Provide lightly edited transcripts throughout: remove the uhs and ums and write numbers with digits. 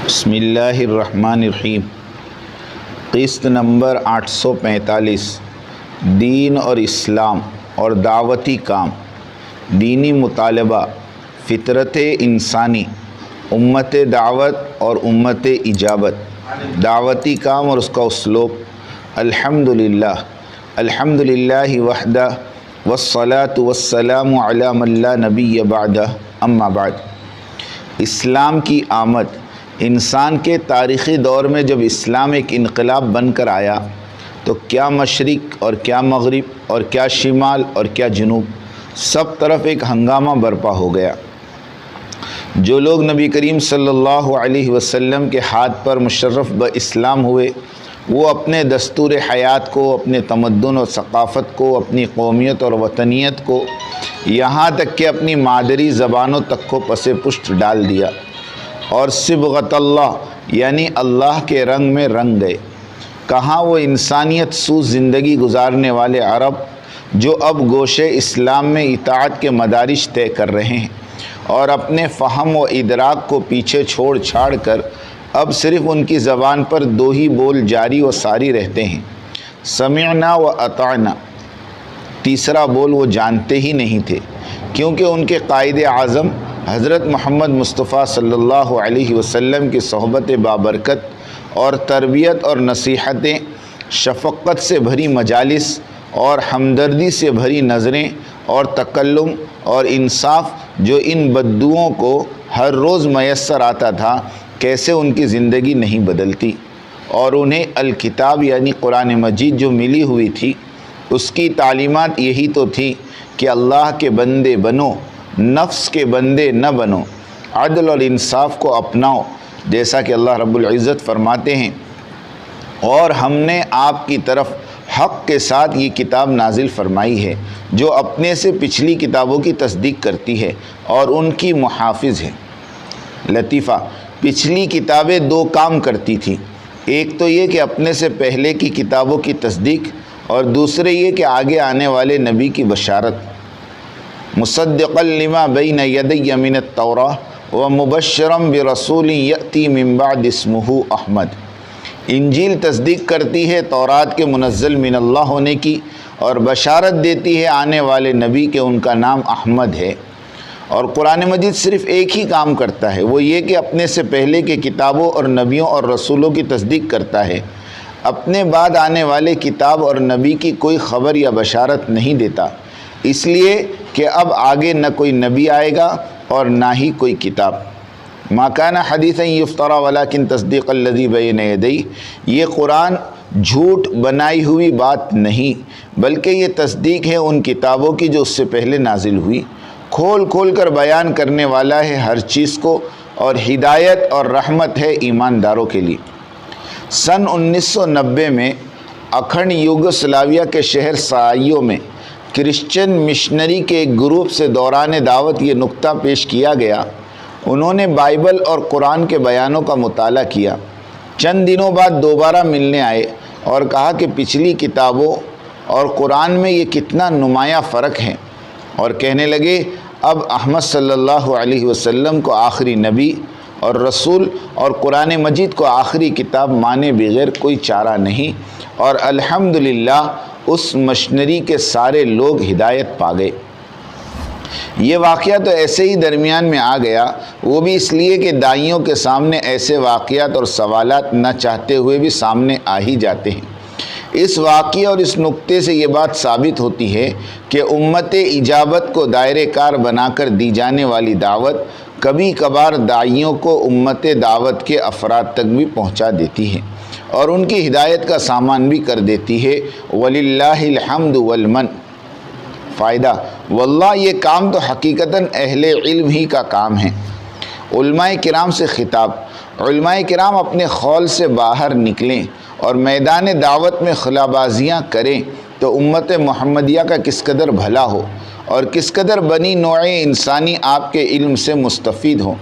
بسم اللہ الرحمن الرحیم۔ قسط نمبر 845، دین اور اسلام اور دعوتی کام، دینی مطالبہ، فطرت انسانی، امت دعوت اور امت اجابت، دعوتی کام اور اس کا اسلوب۔ الحمدللہ الحمدللہ وحدہ والصلاة والسلام علی من لا نبی بعدہ، اما بعد۔ اسلام کی آمد، انسان کے تاریخی دور میں جب اسلام ایک انقلاب بن کر آیا تو کیا مشرق اور کیا مغرب اور کیا شمال اور کیا جنوب، سب طرف ایک ہنگامہ برپا ہو گیا۔ جو لوگ نبی کریم صلی اللہ علیہ وسلم کے ہاتھ پر مشرف اسلام ہوئے، وہ اپنے دستور حیات کو، اپنے تمدن اور ثقافت کو، اپنی قومیت اور وطنیت کو، یہاں تک کہ اپنی مادری زبانوں تک کو پس پشت ڈال دیا اور صبغت اللہ یعنی اللہ کے رنگ میں رنگ گئے۔ کہاں وہ انسانیت سوز زندگی گزارنے والے عرب جو اب گوشے اسلام میں اطاعت کے مدارج طے کر رہے ہیں اور اپنے فہم و ادراک کو پیچھے چھوڑ چھاڑ کر اب صرف ان کی زبان پر دو ہی بول جاری و ساری رہتے ہیں، سمعنا و اطعنا۔ تیسرا بول وہ جانتے ہی نہیں تھے، کیونکہ ان کے قائد اعظم حضرت محمد مصطفیٰ صلی اللہ علیہ وسلم کی صحبت بابرکت اور تربیت اور نصیحتیں، شفقت سے بھری مجالس اور ہمدردی سے بھری نظریں اور تکلم اور انصاف جو ان بددوؤں کو ہر روز میسر آتا تھا، کیسے ان کی زندگی نہیں بدلتی۔ اور انہیں الکتاب یعنی قرآن مجید جو ملی ہوئی تھی، اس کی تعلیمات یہی تو تھی کہ اللہ کے بندے بنو، نفس کے بندے نہ بنو، عدل اور انصاف کو اپناؤ، جیسا کہ اللہ رب العزت فرماتے ہیں، اور ہم نے آپ کی طرف حق کے ساتھ یہ کتاب نازل فرمائی ہے جو اپنے سے پچھلی کتابوں کی تصدیق کرتی ہے اور ان کی محافظ ہے۔ لطیفہ، پچھلی کتابیں دو کام کرتی تھیں، ایک تو یہ کہ اپنے سے پہلے کی کتابوں کی تصدیق، اور دوسرے یہ کہ آگے آنے والے نبی کی بشارت۔ مصدقا لما بین یدی من التوراۃ ومبشرا برسول یأتی من بعد اسمہ احمد۔ انجیل تصدیق کرتی ہے تورات کے منزل من اللہ ہونے کی، اور بشارت دیتی ہے آنے والے نبی کہ ان کا نام احمد ہے۔ اور قرآن مجید صرف ایک ہی کام کرتا ہے، وہ یہ کہ اپنے سے پہلے کے کتابوں اور نبیوں اور رسولوں کی تصدیق کرتا ہے، اپنے بعد آنے والے کتاب اور نبی کی کوئی خبر یا بشارت نہیں دیتا، اس لیے کہ اب آگے نہ کوئی نبی آئے گا اور نہ ہی کوئی کتاب۔ ما کان حدیثا یفترا ولکن تصدیق الذی بین یدیہ، یہ قرآن جھوٹ بنائی ہوئی بات نہیں، بلکہ یہ تصدیق ہے ان کتابوں کی جو اس سے پہلے نازل ہوئی، کھول کھول کر بیان کرنے والا ہے ہر چیز کو، اور ہدایت اور رحمت ہے ایمانداروں کے لیے۔ سن 1990 میں اکھنڈ یوگوسلاویہ کے شہر سرائیو میں کرسچن مشنری کے ایک گروپ سے دوران دعوت یہ نکتہ پیش کیا گیا۔ انہوں نے بائبل اور قرآن کے بیانوں کا مطالعہ کیا، چند دنوں بعد دوبارہ ملنے آئے اور کہا کہ پچھلی کتابوں اور قرآن میں یہ کتنا نمایاں فرق ہے، اور کہنے لگے اب احمد صلی اللہ علیہ وسلم کو آخری نبی اور رسول اور قرآن مجید کو آخری کتاب مانے بغیر کوئی چارہ نہیں، اور الحمدللہ اس مشنری کے سارے لوگ ہدایت پا گئے۔ یہ واقعہ تو ایسے ہی درمیان میں آ گیا، وہ بھی اس لیے کہ داعیوں کے سامنے ایسے واقعات اور سوالات نہ چاہتے ہوئے بھی سامنے آ ہی جاتے ہیں۔ اس واقعے اور اس نکتے سے یہ بات ثابت ہوتی ہے کہ امت اجابت کو دائرہ کار بنا کر دی جانے والی دعوت کبھی کبھار داعیوں کو امت دعوت کے افراد تک بھی پہنچا دیتی ہے اور ان کی ہدایت کا سامان بھی کر دیتی ہے۔ وَلِلَّهِ الْحَمْدُ وَالْمَنْ۔ فائدہ، واللہ یہ کام تو حقیقتاً اہل علم ہی کا کام ہے۔ علماء کرام سے خطاب۔ علماء کرام اپنے خول سے باہر نکلیں اور میدان دعوت میں خلابازیاں کریں تو امت محمدیہ کا کس قدر بھلا ہو اور کس قدر بنی نوع انسانی آپ کے علم سے مستفید ہو۔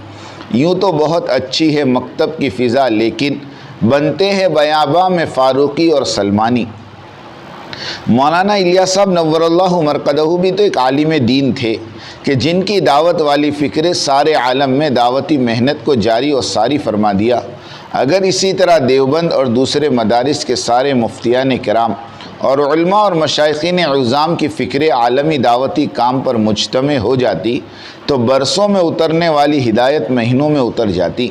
یوں تو بہت اچھی ہے مکتب کی فضا، لیکن بنتے ہیں بیاباں میں فاروقی اور سلمانی۔ مولانا الیاس صاحب نور اللہ مرقدہ بھی تو ایک عالم دین تھے، کہ جن کی دعوت والی فکریں سارے عالم میں دعوتی محنت کو جاری اور ساری فرما دیا۔ اگر اسی طرح دیوبند اور دوسرے مدارس کے سارے مفتیان کرام اور علماء اور مشائخین عظام کی فکریں عالمی دعوتی کام پر مجتمع ہو جاتی تو برسوں میں اترنے والی ہدایت مہینوں میں اتر جاتی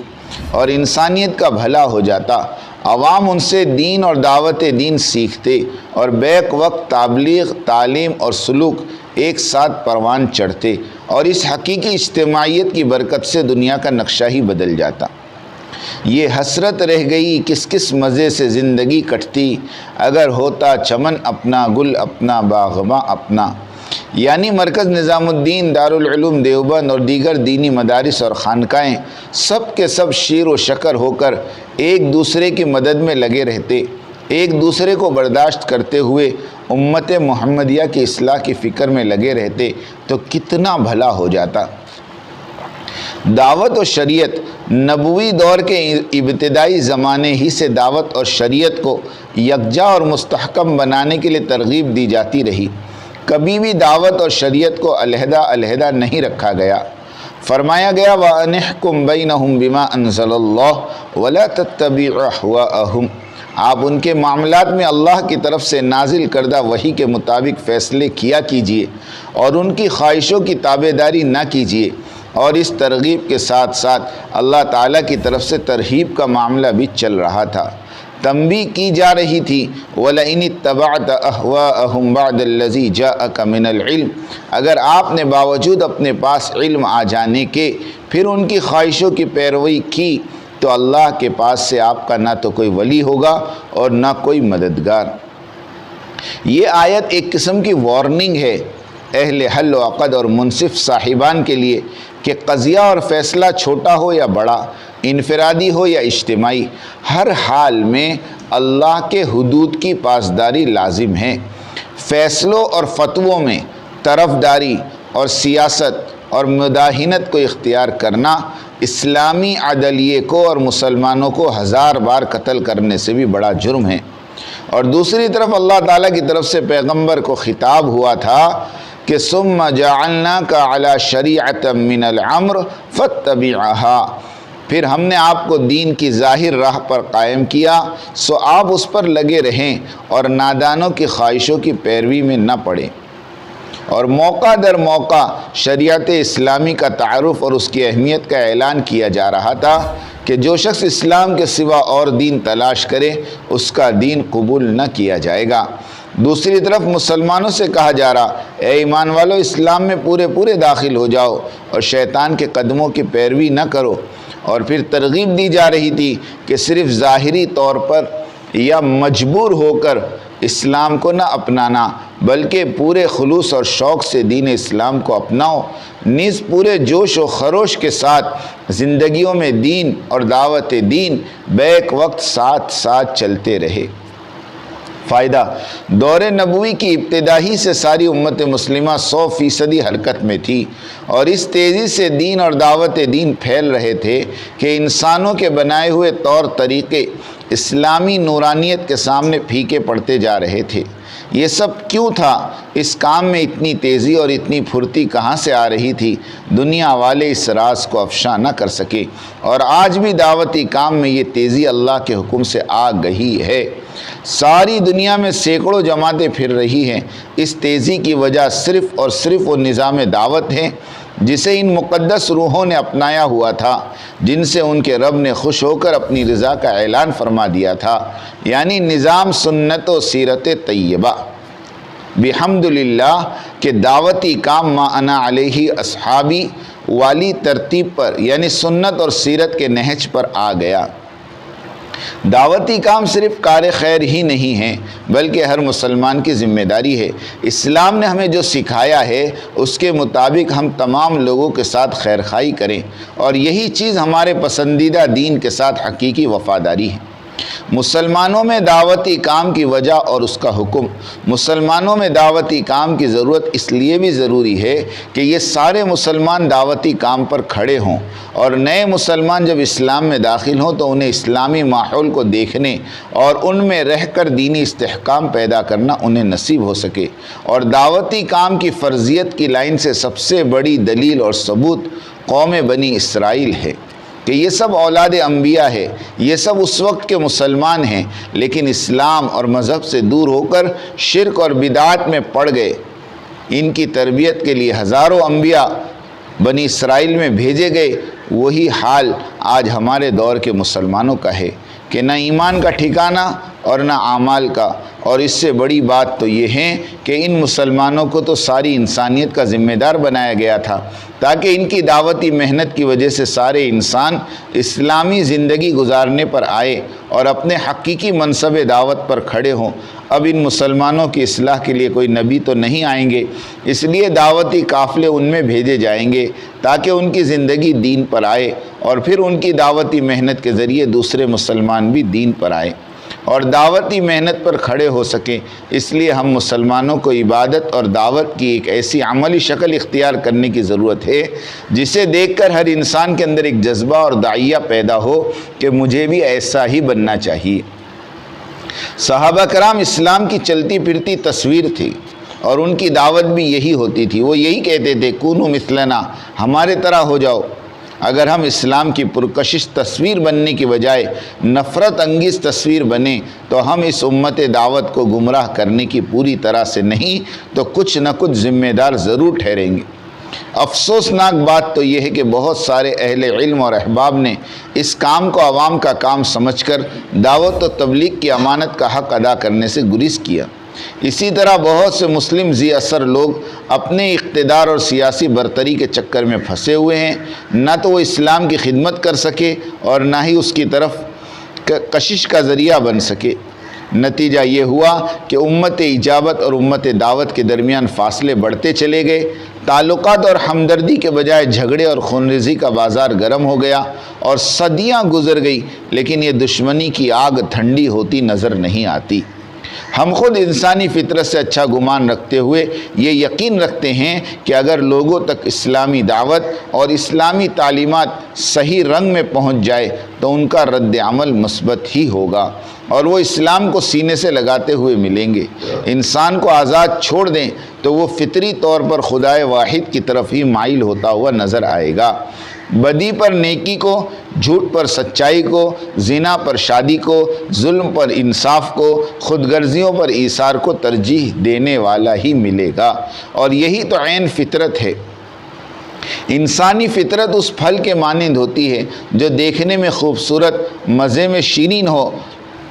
اور انسانیت کا بھلا ہو جاتا۔ عوام ان سے دین اور دعوت دین سیکھتے اور بیک وقت تبلیغ، تعلیم اور سلوک ایک ساتھ پروان چڑھتے اور اس حقیقی اجتماعیت کی برکت سے دنیا کا نقشہ ہی بدل جاتا۔ یہ حسرت رہ گئی کس کس مزے سے زندگی کٹتی، اگر ہوتا چمن اپنا، گل اپنا، باغباں اپنا۔ یعنی مرکز نظام الدین، دارالعلوم دیوبند اور دیگر دینی مدارس اور خانقاہیں سب کے سب شیر و شکر ہو کر ایک دوسرے کی مدد میں لگے رہتے، ایک دوسرے کو برداشت کرتے ہوئے امت محمدیہ کی اصلاح کی فکر میں لگے رہتے تو کتنا بھلا ہو جاتا۔ دعوت و شریعت نبوی دور کے ابتدائی زمانے ہی سے دعوت اور شریعت کو یکجا اور مستحکم بنانے کے لیے ترغیب دی جاتی رہی۔ کبھی بھی دعوت اور شریعت کو علیحدہ علیحدہ نہیں رکھا گیا۔ فرمایا گیا وَأَنِحْكُمْ بَيْنَهُمْ بِمَا أَنزَلَ اللَّهُ وَلَا تَتَّبِعُوا أَهْوَاءَهُمْ۔ آپ ان کے معاملات میں اللہ کی طرف سے نازل کردہ وحی کے مطابق فیصلے کیا کیجئے اور ان کی خواہشوں کی تابعداری نہ کیجئے۔ اور اس ترغیب کے ساتھ ساتھ اللہ تعالیٰ کی طرف سے ترہیب کا معاملہ بھی چل رہا تھا۔ تنبیہ کی جا رہی تھی وَلَئِنِ اتَّبَعْتَ أَهْوَاءَهُمْ بَعْدَ الَّذِي جَاءَكَ مِنَ الْعِلْمِ، اگر آپ نے باوجود اپنے پاس علم آ جانے کے پھر ان کی خواہشوں کی پیروی کی تو اللہ کے پاس سے آپ کا نہ تو کوئی ولی ہوگا اور نہ کوئی مددگار۔ یہ آیت ایک قسم کی وارننگ ہے اہل حل و عقد اور منصف صاحبان کے لیے کہ قضیہ اور فیصلہ چھوٹا ہو یا بڑا، انفرادی ہو یا اجتماعی، ہر حال میں اللہ کے حدود کی پاسداری لازم ہے۔ فیصلوں اور فتووں میں طرفداری اور سیاست اور مداہنت کو اختیار کرنا اسلامی عدلیے کو اور مسلمانوں کو 1000 بار قتل کرنے سے بھی بڑا جرم ہے۔ اور دوسری طرف اللہ تعالیٰ کی طرف سے پیغمبر کو خطاب ہوا تھا کہ ثم جعلناک علی شریعۃ من الامر فاتبعها، پھر ہم نے آپ کو دین کی ظاہر راہ پر قائم کیا سو آپ اس پر لگے رہیں اور نادانوں کی خواہشوں کی پیروی میں نہ پڑیں۔ اور موقع در موقع شریعت اسلامی کا تعارف اور اس کی اہمیت کا اعلان کیا جا رہا تھا کہ جو شخص اسلام کے سوا اور دین تلاش کرے اس کا دین قبول نہ کیا جائے گا۔ دوسری طرف مسلمانوں سے کہا جا رہا اے ایمان والو اسلام میں پورے داخل ہو جاؤ اور شیطان کے قدموں کی پیروی نہ کرو۔ اور پھر ترغیب دی جا رہی تھی کہ صرف ظاہری طور پر یا مجبور ہو کر اسلام کو نہ اپنانا بلکہ پورے خلوص اور شوق سے دین اسلام کو اپناؤ، نیز پورے جوش و خروش کے ساتھ زندگیوں میں دین اور دعوت دین بیک وقت ساتھ ساتھ چلتے رہے۔ فائدہ، دور نبوی کی ابتدا ہی سے ساری امت مسلمہ 100% حرکت میں تھی اور اس تیزی سے دین اور دعوت دین پھیل رہے تھے کہ انسانوں کے بنائے ہوئے طور طریقے اسلامی نورانیت کے سامنے پھیکے پڑتے جا رہے تھے۔ یہ سب کیوں تھا؟ اس کام میں اتنی تیزی اور اتنی پھرتی کہاں سے آ رہی تھی؟ دنیا والے اس راز کو افشا نہ کر سکے اور آج بھی دعوتی کام میں یہ تیزی اللہ کے حکم سے آ گئی ہے۔ ساری دنیا میں سینکڑوں جماعتیں پھر رہی ہیں۔ اس تیزی کی وجہ صرف اور صرف وہ نظام دعوت ہے جسے ان مقدس روحوں نے اپنایا ہوا تھا، جن سے ان کے رب نے خوش ہو کر اپنی رضا کا اعلان فرما دیا تھا، یعنی نظام سنت و سیرت طیبہ۔ بحمدللہ کہ دعوتی کام ما انا علیہ اصحابی والی ترتیب پر یعنی سنت اور سیرت کے نہج پر آ گیا۔ دعوتی کام صرف کار خیر ہی نہیں ہے بلکہ ہر مسلمان کی ذمہ داری ہے۔ اسلام نے ہمیں جو سکھایا ہے اس کے مطابق ہم تمام لوگوں کے ساتھ خیر خواہی کریں اور یہی چیز ہمارے پسندیدہ دین کے ساتھ حقیقی وفاداری ہے۔ مسلمانوں میں دعوتی کام کی وجہ اور اس کا حکم۔ مسلمانوں میں دعوتی کام کی ضرورت اس لیے بھی ضروری ہے کہ یہ سارے مسلمان دعوتی کام پر کھڑے ہوں، اور نئے مسلمان جب اسلام میں داخل ہوں تو انہیں اسلامی ماحول کو دیکھنے اور ان میں رہ کر دینی استحکام پیدا کرنا انہیں نصیب ہو سکے۔ اور دعوتی کام کی فرضیت کی لائن سے سب سے بڑی دلیل اور ثبوت قوم بنی اسرائیل ہے کہ یہ سب اولاد انبیاء ہے، یہ سب اس وقت کے مسلمان ہیں، لیکن اسلام اور مذہب سے دور ہو کر شرک اور بدعات میں پڑ گئے۔ ان کی تربیت کے لیے ہزاروں انبیاء بنی اسرائیل میں بھیجے گئے۔ وہی حال آج ہمارے دور کے مسلمانوں کا ہے کہ نہ ایمان کا ٹھکانہ اور نہ اعمال کا، اور اس سے بڑی بات تو یہ ہے کہ ان مسلمانوں کو تو ساری انسانیت کا ذمہ دار بنایا گیا تھا تاکہ ان کی دعوتی محنت کی وجہ سے سارے انسان اسلامی زندگی گزارنے پر آئے اور اپنے حقیقی منصب دعوت پر کھڑے ہوں۔ اب ان مسلمانوں کی اصلاح کے لیے کوئی نبی تو نہیں آئیں گے، اس لیے دعوتی قافلے ان میں بھیجے جائیں گے تاکہ ان کی زندگی دین پر آئے، اور پھر ان کی دعوتی محنت کے ذریعے دوسرے مسلمان بھی دین پر آئے اور دعوتی محنت پر کھڑے ہو سکیں۔ اس لیے ہم مسلمانوں کو عبادت اور دعوت کی ایک ایسی عملی شکل اختیار کرنے کی ضرورت ہے جسے دیکھ کر ہر انسان کے اندر ایک جذبہ اور داعیہ پیدا ہو کہ مجھے بھی ایسا ہی بننا چاہیے۔ صحابہ کرام اسلام کی چلتی پھرتی تصویر تھی، اور ان کی دعوت بھی یہی ہوتی تھی۔ وہ یہی کہتے تھے، کونوا مثلنا، ہمارے طرح ہو جاؤ۔ اگر ہم اسلام کی پرکشش تصویر بننے کی بجائے نفرت انگیز تصویر بنیں تو ہم اس امت دعوت کو گمراہ کرنے کی پوری طرح سے نہیں تو کچھ نہ کچھ ذمہ دار ضرور ٹھہریں گے۔ افسوسناک بات تو یہ ہے کہ بہت سارے اہل علم اور احباب نے اس کام کو عوام کا کام سمجھ کر دعوت و تبلیغ کی امانت کا حق ادا کرنے سے گریز کیا۔ اسی طرح بہت سے مسلم ذی اثر لوگ اپنے اقتدار اور سیاسی برتری کے چکر میں پھنسے ہوئے ہیں، نہ تو وہ اسلام کی خدمت کر سکے اور نہ ہی اس کی طرف کشش کا ذریعہ بن سکے۔ نتیجہ یہ ہوا کہ امت اجابت اور امت دعوت کے درمیان فاصلے بڑھتے چلے گئے، تعلقات اور ہمدردی کے بجائے جھگڑے اور خونریزی کا بازار گرم ہو گیا، اور صدیاں گزر گئی لیکن یہ دشمنی کی آگ ٹھنڈی ہوتی نظر نہیں آتی۔ ہم خود انسانی فطرت سے اچھا گمان رکھتے ہوئے یہ یقین رکھتے ہیں کہ اگر لوگوں تک اسلامی دعوت اور اسلامی تعلیمات صحیح رنگ میں پہنچ جائے تو ان کا رد عمل مثبت ہی ہوگا اور وہ اسلام کو سینے سے لگاتے ہوئے ملیں گے۔ انسان کو آزاد چھوڑ دیں تو وہ فطری طور پر خدائے واحد کی طرف ہی مائل ہوتا ہوا نظر آئے گا۔ بدی پر نیکی کو، جھوٹ پر سچائی کو، زنا پر شادی کو، ظلم پر انصاف کو، خود غرضیوں پر ایثار کو ترجیح دینے والا ہی ملے گا، اور یہی تو عین فطرت ہے۔ انسانی فطرت اس پھل کے مانند ہوتی ہے جو دیکھنے میں خوبصورت، مزے میں شیرین ہو،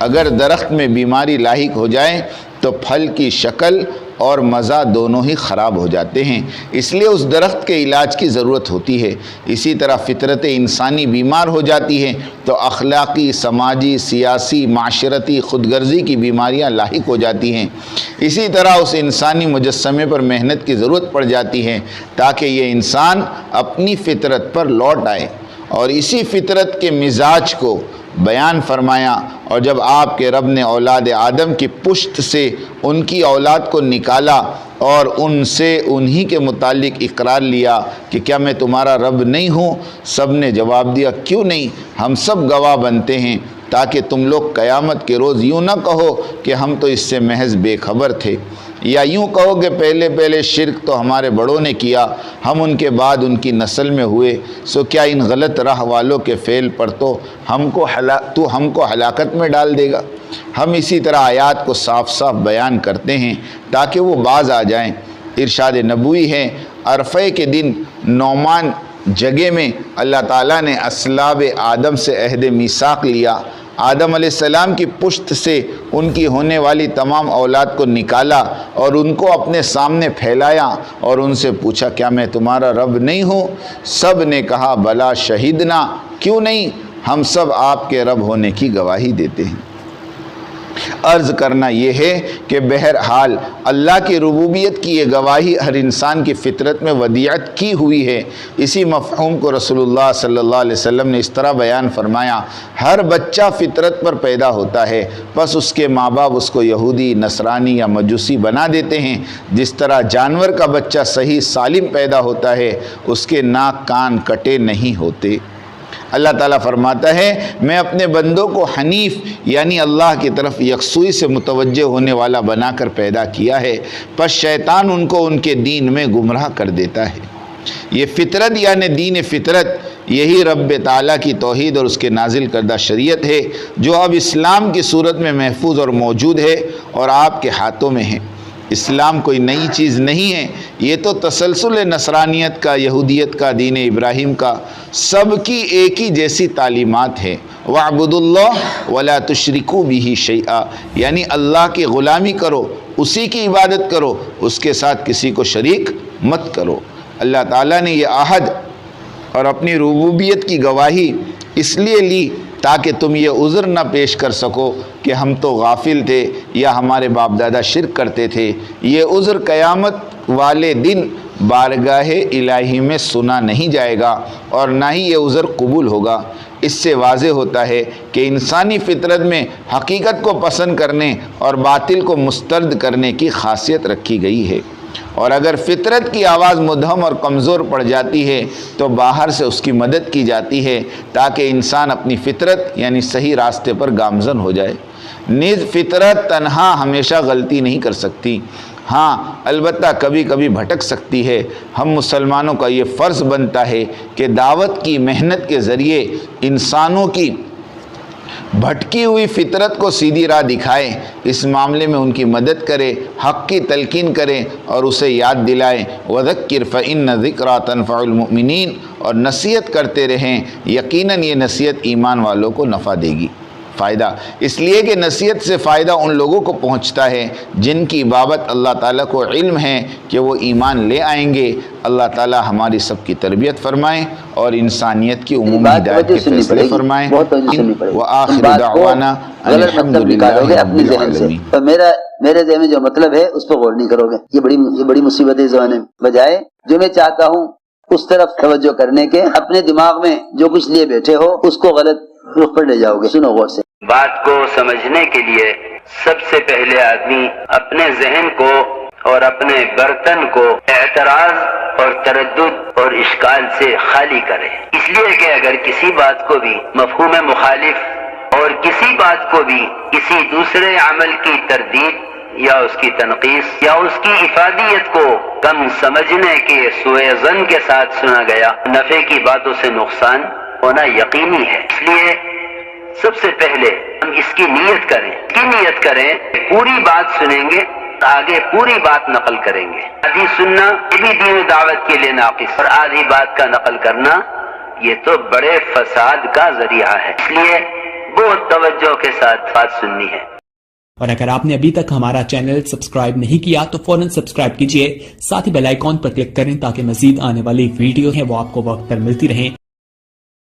اگر درخت میں بیماری لاحق ہو جائے تو پھل کی شکل اور مزہ دونوں ہی خراب ہو جاتے ہیں، اس لیے اس درخت کے علاج کی ضرورت ہوتی ہے۔ اسی طرح فطرت انسانی بیمار ہو جاتی ہے تو اخلاقی، سماجی، سیاسی، معاشرتی، خود غرضی کی بیماریاں لاحق ہو جاتی ہیں۔ اسی طرح اس انسانی مجسمے پر محنت کی ضرورت پڑ جاتی ہے تاکہ یہ انسان اپنی فطرت پر لوٹ آئے، اور اسی فطرت کے مزاج کو بیان فرمایا۔ اور جب آپ کے رب نے اولاد آدم کی پشت سے ان کی اولاد کو نکالا اور ان سے انہی کے متعلق اقرار لیا کہ کیا میں تمہارا رب نہیں ہوں، سب نے جواب دیا کیوں نہیں، ہم سب گواہ بنتے ہیں، تاکہ تم لوگ قیامت کے روز یوں نہ کہو کہ ہم تو اس سے محض بے خبر تھے، یا یوں کہو کہ پہلے شرک تو ہمارے بڑوں نے کیا، ہم ان کے بعد ان کی نسل میں ہوئے، سو کیا ان غلط راہ والوں کے فعل پر تو ہم کو ہلاکت میں ڈال دے گا۔ ہم اسی طرح آیات کو صاف صاف بیان کرتے ہیں تاکہ وہ باز آ جائیں۔ ارشاد نبوی ہے، عرفہ کے دن نعمان جگہ میں اللہ تعالیٰ نے اصلاب آدم سے عہد میثاق لیا، آدم علیہ السلام کی پشت سے ان کی ہونے والی تمام اولاد کو نکالا اور ان کو اپنے سامنے پھیلایا اور ان سے پوچھا کیا میں تمہارا رب نہیں ہوں؟ سب نے کہا بلا شہیدنا، کیوں نہیں، ہم سب آپ کے رب ہونے کی گواہی دیتے ہیں۔ عرض کرنا یہ ہے کہ بہرحال اللہ کی ربوبیت کی یہ گواہی ہر انسان کی فطرت میں ودیعت کی ہوئی ہے۔ اسی مفہوم کو رسول اللہ صلی اللہ علیہ وسلم نے اس طرح بیان فرمایا، ہر بچہ فطرت پر پیدا ہوتا ہے، پس اس کے ماں باپ اس کو یہودی، نصرانی یا مجوسی بنا دیتے ہیں۔ جس طرح جانور کا بچہ صحیح سالم پیدا ہوتا ہے، اس کے ناک کان کٹے نہیں ہوتے۔ اللہ تعالیٰ فرماتا ہے میں اپنے بندوں کو حنیف یعنی اللہ کی طرف یکسوئی سے متوجہ ہونے والا بنا کر پیدا کیا ہے، پس شیطان ان کو ان کے دین میں گمراہ کر دیتا ہے۔ یہ فطرت یعنی دین فطرت، یہی رب تعالیٰ کی توحید اور اس کے نازل کردہ شریعت ہے جو اب اسلام کی صورت میں محفوظ اور موجود ہے اور آپ کے ہاتھوں میں ہے۔ اسلام کوئی نئی چیز نہیں ہے، یہ تو تسلسل نصرانیت کا، یہودیت کا، دین ابراہیم کا، سب کی ایک ہی جیسی تعلیمات ہے۔ وَاعْبُدُوا اللَّهَ وَلَا تُشْرِكُوا بِهِ شَيْئًا، یعنی اللہ کی غلامی کرو، اسی کی عبادت کرو، اس کے ساتھ کسی کو شریک مت کرو۔ اللہ تعالیٰ نے یہ عہد اور اپنی ربوبیت کی گواہی اس لیے لی تاکہ تم یہ عذر نہ پیش کر سکو کہ ہم تو غافل تھے یا ہمارے باپ دادا شرک کرتے تھے۔ یہ عذر قیامت والے دن بارگاہ الہی میں سنا نہیں جائے گا اور نہ ہی یہ عذر قبول ہوگا۔ اس سے واضح ہوتا ہے کہ انسانی فطرت میں حقیقت کو پسند کرنے اور باطل کو مسترد کرنے کی خاصیت رکھی گئی ہے، اور اگر فطرت کی آواز مدھم اور کمزور پڑ جاتی ہے تو باہر سے اس کی مدد کی جاتی ہے تاکہ انسان اپنی فطرت یعنی صحیح راستے پر گامزن ہو جائے۔ نیز فطرت تنہا ہمیشہ غلطی نہیں کر سکتی، ہاں البتہ کبھی کبھی بھٹک سکتی ہے۔ ہم مسلمانوں کا یہ فرض بنتا ہے کہ دعوت کی محنت کے ذریعے انسانوں کی بھٹکی ہوئی فطرت کو سیدھی راہ دکھائیں، اس معاملے میں ان کی مدد کرے، حق کی تلقین کریں اور اسے یاد دلائیں۔ وَذَكِّرْ فَإِنَّ ذِكْرَىٰ تَنفَعُ الْمُؤْمِنِينَ، اور نصیحت کرتے رہیں، یقیناً یہ نصیحت ایمان والوں کو نفع دے گی، فائدہ، اس لیے کہ نصیحت سے فائدہ ان لوگوں کو پہنچتا ہے جن کی بابت اللہ تعالیٰ کو علم ہے کہ وہ ایمان لے آئیں گے۔ اللہ تعالیٰ ہماری سب کی تربیت فرمائیں اور انسانیت کی عمومی ہدایت کے فیصلے فرمائیں۔ وآخر دعوانا ان الحمد للہ رب العالمین۔ تو میرے ذہن میں جو مطلب ہے اس پہ غور نہیں کرو گے، یہ بڑی مصیبت ہے اس زمانے میں۔ بجائے جو میں چاہتا ہوں اس طرف توجہ کرنے کے، اپنے دماغ میں جو کچھ لیے بیٹھے ہو اس کو غلط رخ پر لے جاؤ گے۔ سنو غور سے۔ بات کو سمجھنے کے لیے سب سے پہلے آدمی اپنے ذہن کو اور اپنے برتن کو اعتراض اور تردد اور اشکال سے خالی کرے، اس لیے کہ اگر کسی بات کو بھی مفہوم مخالف اور کسی بات کو بھی کسی دوسرے عمل کی تردید یا اس کی تنقیص یا اس کی افادیت کو کم سمجھنے کے سوء ظن کے ساتھ سنا گیا، نفع کی باتوں سے نقصان ہونا یقینی ہے۔ اس لیے سب سے پہلے ہم اس کی نیت کریں، پوری بات سنیں گے، آگے پوری بات نقل کریں گے۔ آدھی سننا یہ بھی دین و دعوت کے لیے ناقص، اور آدھی بات کا نقل کرنا یہ تو بڑے فساد کا ذریعہ ہے، اس لیے بہت توجہ کے ساتھ بات سننی ہے۔ اور اگر آپ نے ابھی تک ہمارا چینل سبسکرائب نہیں کیا تو فوراً سبسکرائب کیجئے، ساتھ ہی بیل آئیکن پر کلک کریں تاکہ مزید آنے والی ویڈیو ہیں وہ آپ کو وقت پر ملتی رہیں۔